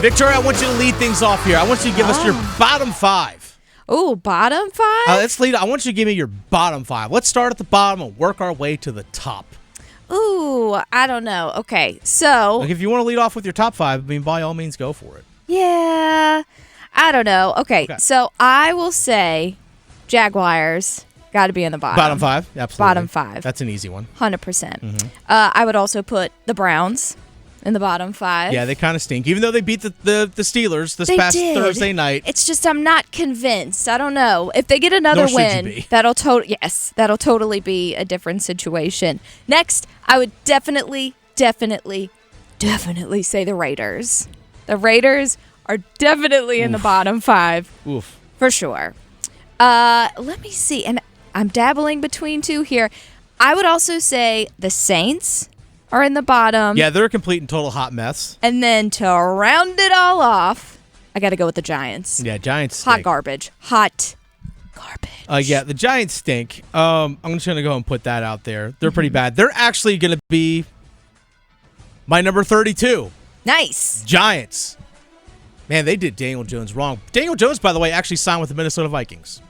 Victoria, I want you to lead things off here. I want you to give us your bottom 5. Ooh, bottom 5? Let's lead. I want you to give me your bottom 5. Let's start at the bottom and work our way to the top. Ooh, I don't know. Okay, so... Like, if you want to lead off with your top 5, I mean, by all means, go for it. Yeah, I don't know. Okay, so I will say Jaguars got to be in the bottom. Bottom 5? Absolutely. Bottom 5. That's an easy one. 100%. I would also put the Browns in the bottom 5. Yeah, they kind of stink. Even though they beat the Steelers this past Thursday night. It's just I'm not convinced. I don't know. If they get another win, that'll totally be a different situation. Next, I would definitely say the Raiders. The Raiders are definitely in the bottom 5. Oof. For sure. Let me see. And I'm dabbling between two here. I would also say the Saints are in the bottom. Yeah, they're a complete and total hot mess. And then to round it all off, I got to go with the Giants. Yeah, Giants stink. Hot garbage. Yeah, the Giants stink. I'm just going to go and put that out there. They're pretty bad. They're actually going to be my number 32. Nice. Giants. Man, they did Daniel Jones wrong. Daniel Jones, by the way, actually signed with the Minnesota Vikings.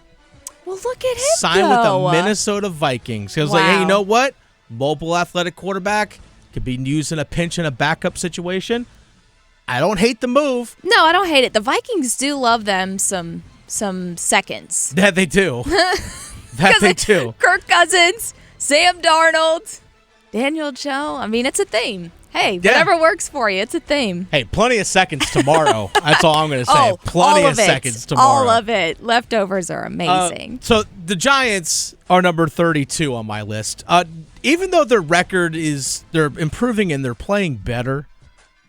Well, look at him, Signed with the Minnesota Vikings. He was like, hey, you know what? Mobile athletic quarterback. Could be used in a pinch in a backup situation. I don't hate the move. No, I don't hate it. The Vikings do love them some seconds. That they do. That they do. Kirk Cousins, Sam Darnold, Daniel Jones. I mean, it's a theme. Hey, whatever works for you, it's a theme. Hey, plenty of seconds tomorrow. That's all I'm going to say. Plenty of seconds tomorrow. All of it. Leftovers are amazing. So the Giants are number 32 on my list. Even though their record they're improving and they're playing better.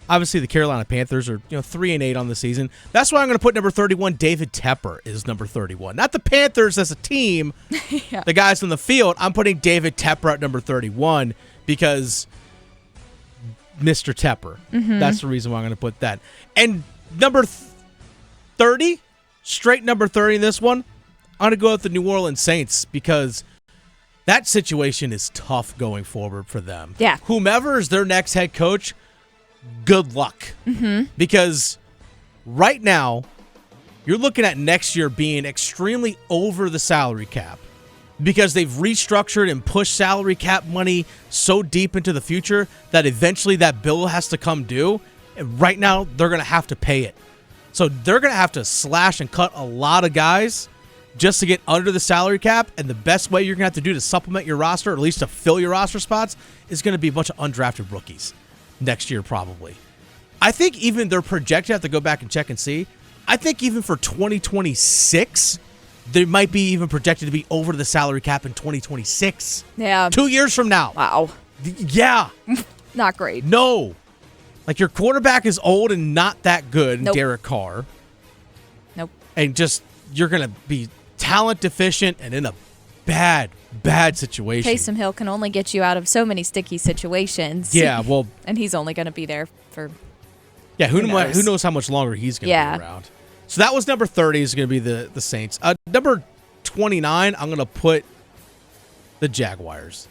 Obviously, the Carolina Panthers are 3-8 on the season. That's why I'm going to put number 31. David Tepper is number 31. Not the Panthers as a team. The guys on the field. I'm putting David Tepper at number 31 because Mr. Tepper. That's the reason why I'm going to put that. And number 30, straight number 30 in this one, I'm going to go with the New Orleans Saints because that situation is tough going forward for them. Yeah. Whomever is their next head coach, good luck. Because right now, you're looking at next year being extremely over the salary cap because they've restructured and pushed salary cap money so deep into the future that eventually that bill has to come due. And right now, they're going to have to pay it. So they're going to have to slash and cut a lot of guys just to get under the salary cap, and the best way you're going to have to do to supplement your roster, or at least to fill your roster spots, is going to be a bunch of undrafted rookies next year probably. I think even they're projected, I have to go back and check and see, I think even for 2026, they might be even projected to be over the salary cap in 2026. Yeah. 2 years from now. Wow. Yeah. Not great. No. Like, your quarterback is old and not that good, Derrick Carr. Nope. And just, you're going to be talent deficient and in a bad situation. Taysom Hill can only get you out of so many sticky situations. Yeah, well. And he's only going to be there for. Yeah, who knows how much longer he's going to be around. So that was number 30 is going to be the Saints. Number 29, I'm going to put the Jaguars.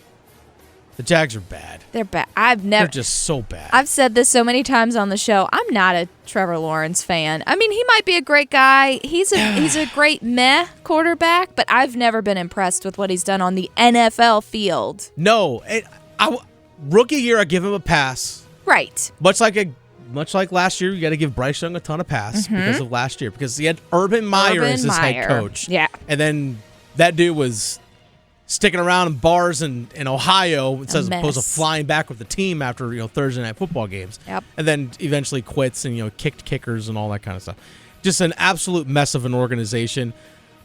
The Jags are bad. They're bad. They're just so bad. I've said this so many times on the show. I'm not a Trevor Lawrence fan. I mean, he might be a great guy. He's a great meh quarterback, but I've never been impressed with what he's done on the NFL field. No, rookie year, I give him a pass. Right. Much like last year, you got to give Bryce Young a ton of pass because of last year, because he had Urban Meyer as his head coach. Yeah. And then that dude was sticking around in bars in Ohio as opposed to flying back with the team after Thursday night football games. Yep. And then eventually quits and kicked kickers and all that kind of stuff. Just an absolute mess of an organization.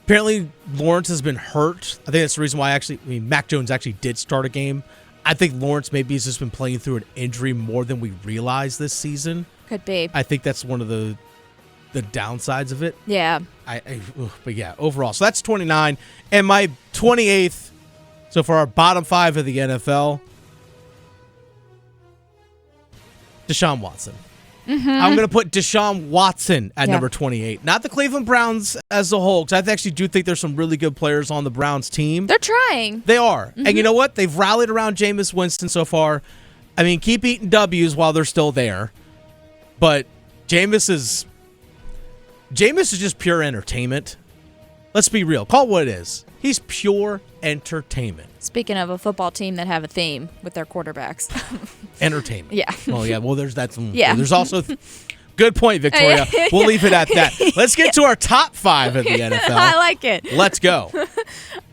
Apparently Lawrence has been hurt. I think that's the reason why Mac Jones actually did start a game. I think Lawrence maybe has just been playing through an injury more than we realize this season. Could be. I think that's one of the downsides of it. Yeah. But yeah, overall. So that's 29. And my 28th, so for our bottom 5 of the NFL, Deshaun Watson. I'm going to put Deshaun Watson at number 28. Not the Cleveland Browns as a whole, because I actually do think there's some really good players on the Browns team. They're trying. They are. And you know what? They've rallied around Jameis Winston so far. I mean, keep eating W's while they're still there. But Jameis is just pure entertainment. Let's be real. Call it what it is. He's pure entertainment. Speaking of a football team that have a theme with their quarterbacks. Entertainment. Yeah. Oh, yeah. Well, there's that. Yeah. There's also... Good point, Victoria. We'll leave it at that. Let's get to our top 5 of the NFL. I like it. Let's go.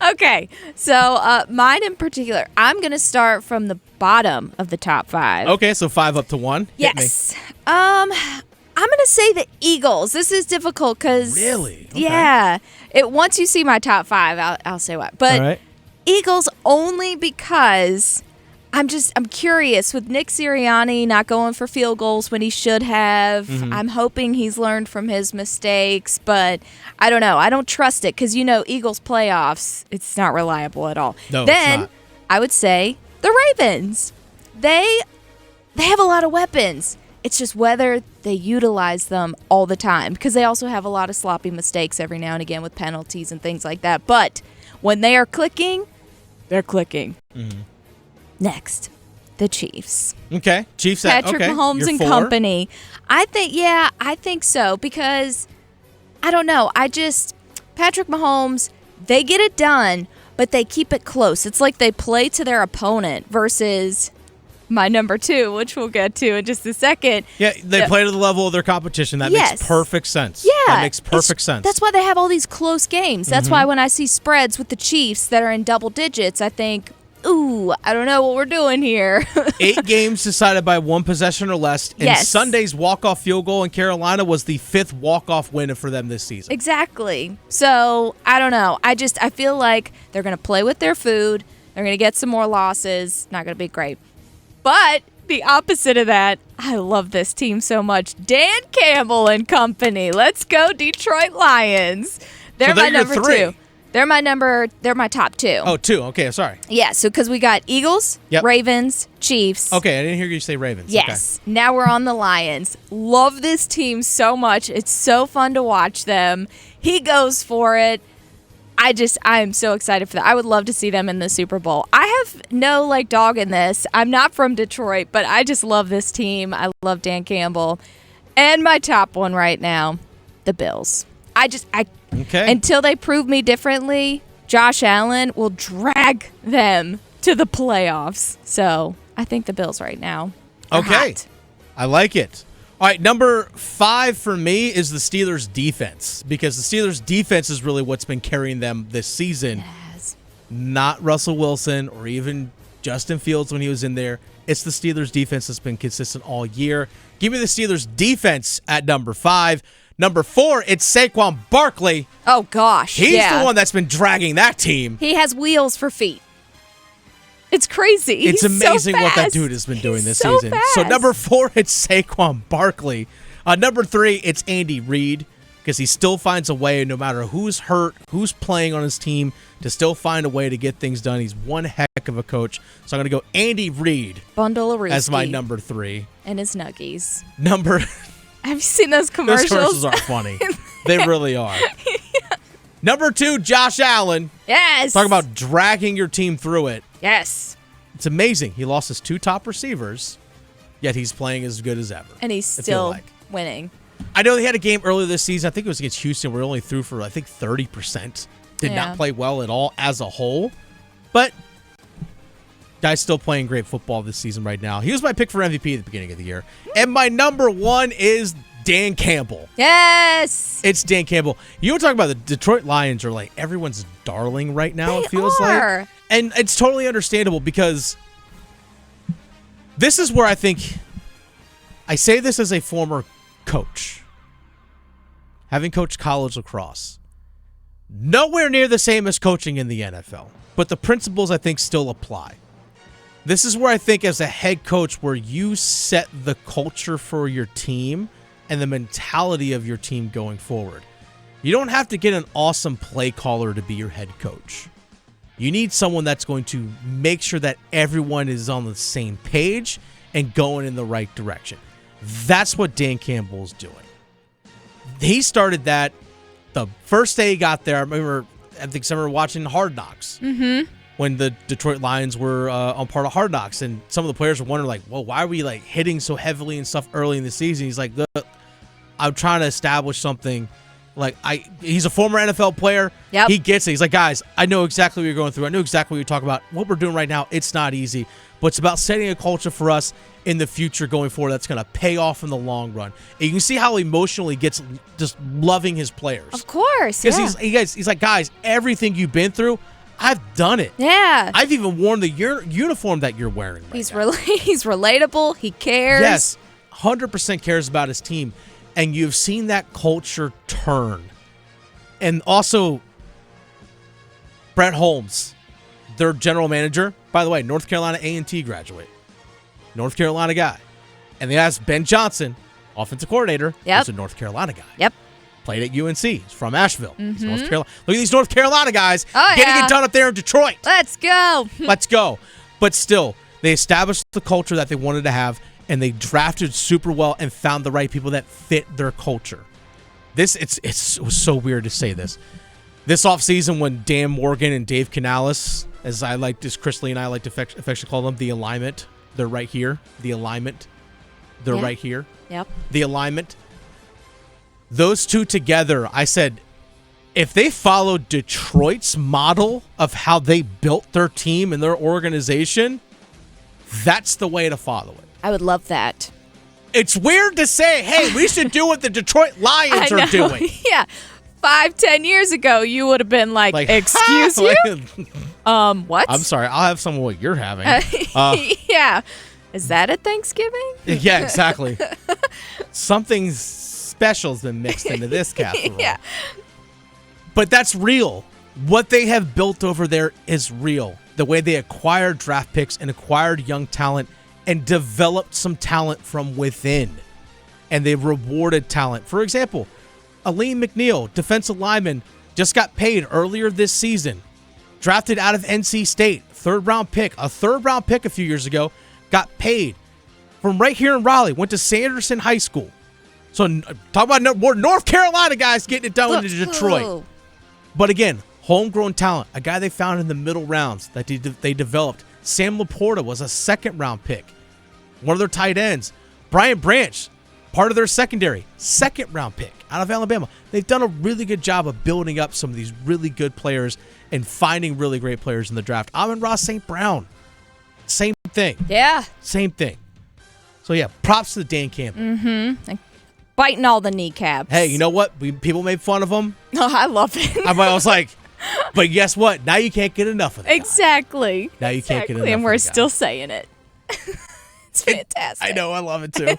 Okay. So mine in particular, I'm going to start from the bottom of the top 5. Okay, so 5 up to 1. Hit Yes. I'm going to say the Eagles. This is difficult because... Really? Okay. Yeah. Once you see my top 5, I'll say what. But All right. Eagles only because... I'm curious with Nick Sirianni not going for field goals when he should have. Mm-hmm. I'm hoping he's learned from his mistakes, but I don't know. I don't trust it because, Eagles playoffs, it's not reliable at all. No, then it's not. I would say the Ravens. They have a lot of weapons. It's just whether they utilize them all the time because they also have a lot of sloppy mistakes every now and again with penalties and things like that. But when they are clicking, they're clicking. Mm-hmm. Next, the Chiefs. Okay. Chiefs. Patrick okay. Mahomes You're and 4. company. I think so because I don't know. Patrick Mahomes, they get it done, but they keep it close. It's like they play to their opponent versus my number 2, which we'll get to in just a second. Yeah, they play to the level of their competition. That makes perfect sense. Yeah. That makes perfect sense. That's why they have all these close games. That's why when I see spreads with the Chiefs that are in double digits, I think, ooh, I don't know what we're doing here. 8 games decided by 1 possession or less. And Yes. Sunday's walk-off field goal in Carolina was the 5th walk-off win for them this season. Exactly. So, I don't know. I feel like they're going to play with their food. They're going to get some more losses. Not going to be great. But the opposite of that, I love this team so much. Dan Campbell and company. Let's go, Detroit Lions. They're my your number 3. 2. They're my top 2. Oh, 2. Okay, sorry. Yeah, so because we got Eagles, Yep. Ravens, Chiefs. Okay, I didn't hear you say Ravens. Yes. Now we're on the Lions. Love this team so much. It's so fun to watch them. He goes for it. I am so excited for that. I would love to see them in the Super Bowl. I have no dog in this. I'm not from Detroit, but I just love this team. I love Dan Campbell. And my top one right now, the Bills. Okay. Until they prove me differently, Josh Allen will drag them to the playoffs. So I think the Bills right now are hot. I like it. All right, number 5 for me is the Steelers' defense because the Steelers' defense is really what's been carrying them this season. Yes. Not Russell Wilson or even Justin Fields when he was in there. It's the Steelers' defense that's been consistent all year. Give me the Steelers' defense at number 5. Number 4, it's Saquon Barkley. Oh, gosh. He's the one that's been dragging that team. He has wheels for feet. It's crazy. It's He's amazing so what that fast. dude has been doing He's this so season. fast. So number 4, it's Saquon Barkley. Number 3, it's Andy Reid because he still finds a way, no matter who's hurt, who's playing on his team, to still find a way to get things done. He's one heck of a coach. So I'm going to go Andy Reid Bundle of as my number 3. And his nuggies. Have you seen those commercials? Those commercials are funny. They really are. Yeah. Number 2, Josh Allen. Yes. Talk about dragging your team through it. Yes. It's amazing. He lost his 2 top receivers, yet he's playing as good as ever. And he's still winning. I know they had a game earlier this season. I think it was against Houston. Where only threw for, 30%. Did not play well at all as a whole. But guy's still playing great football this season right now. He was my pick for MVP at the beginning of the year. And my number 1 is Dan Campbell. Yes. It's Dan Campbell. You were talking about the Detroit Lions are everyone's darling right now, it feels like. And it's totally understandable because this is where I think, I say this as a former coach, having coached college lacrosse. Nowhere near the same as coaching in the NFL, but the principles I think still apply. This is where I think as a head coach where you set the culture for your team and the mentality of your team going forward. You don't have to get an awesome play caller to be your head coach. You need someone that's going to make sure that everyone is on the same page and going in the right direction. That's what Dan Campbell's doing. He started that the first day he got there. I remember watching Hard Knocks when the Detroit Lions were on part of Hard Knocks, and some of the players were wondering, why are we hitting so heavily and stuff early in the season? He's like, look, I'm trying to establish something. Like, he's a former NFL player. Yep. He gets it. He's like, guys, I know exactly what you're going through. I know exactly what you're talking about. What we're doing right now, it's not easy. But it's about setting a culture for us in the future going forward that's going to pay off in the long run. And you can see how emotional he gets just loving his players. Of course, yeah. Because he's like, guys, everything you've been through, I've done it. Yeah. I've even worn the uniform that you're wearing right now. He's relatable. He cares. Yes, 100% cares about his team. And you've seen that culture turn. And also, Brett Holmes, their general manager, by the way, North Carolina A&T graduate. North Carolina guy. And they asked Ben Johnson, offensive coordinator, who's a North Carolina guy. Yep. Played at UNC. He's from Asheville. He's North Carolina. Look at these North Carolina guys getting it done up there in Detroit. Let's go. Let's go. But still, they established the culture that they wanted to have, and they drafted super well and found the right people that fit their culture. It was so weird to say this. This offseason when Dan Morgan and Dave Canales, as Chris Lee and I like to affectionately call them, the alignment, they're right here. The alignment, they're right here. Yep. The alignment. Those two together, I said, if they followed Detroit's model of how they built their team and their organization, that's the way to follow it. I would love that. It's weird to say, hey, we should do what the Detroit Lions are doing. Yeah. 5-10 years ago, you would have been like excuse you? What? I'm sorry. I'll have some of what you're having. Yeah. Is that at Thanksgiving? Yeah, exactly. Something special's been mixed into this casserole. Yeah. But that's real. What they have built over there is real. The way they acquired draft picks and acquired young talent and developed some talent from within. And they rewarded talent. For example, Aleem McNeil, defensive lineman, just got paid earlier this season. Drafted out of NC State, third-round pick. A third-round pick a few years ago, got paid from right here in Raleigh. Went to Sanderson High School. So talk about more North Carolina guys getting it done in Detroit. But again, homegrown talent. A guy they found in the middle rounds that they developed. Sam Laporta was a second-round pick. One of their tight ends. Brian Branch, part of their secondary. Second-round pick out of Alabama. They've done a really good job of building up some of these really good players and finding really great players in the draft. Amon-Ra St. Brown. Same thing. Yeah. Same thing. So, yeah, props to Dan Campbell. Mm-hmm. Biting all the kneecaps. Hey, you know what? People made fun of him. Oh, I love it. I was like, but guess what? Now you can't get enough of it. Exactly. Now you can't get enough of it. And we're still saying it. It's fantastic. I know. I love it, too.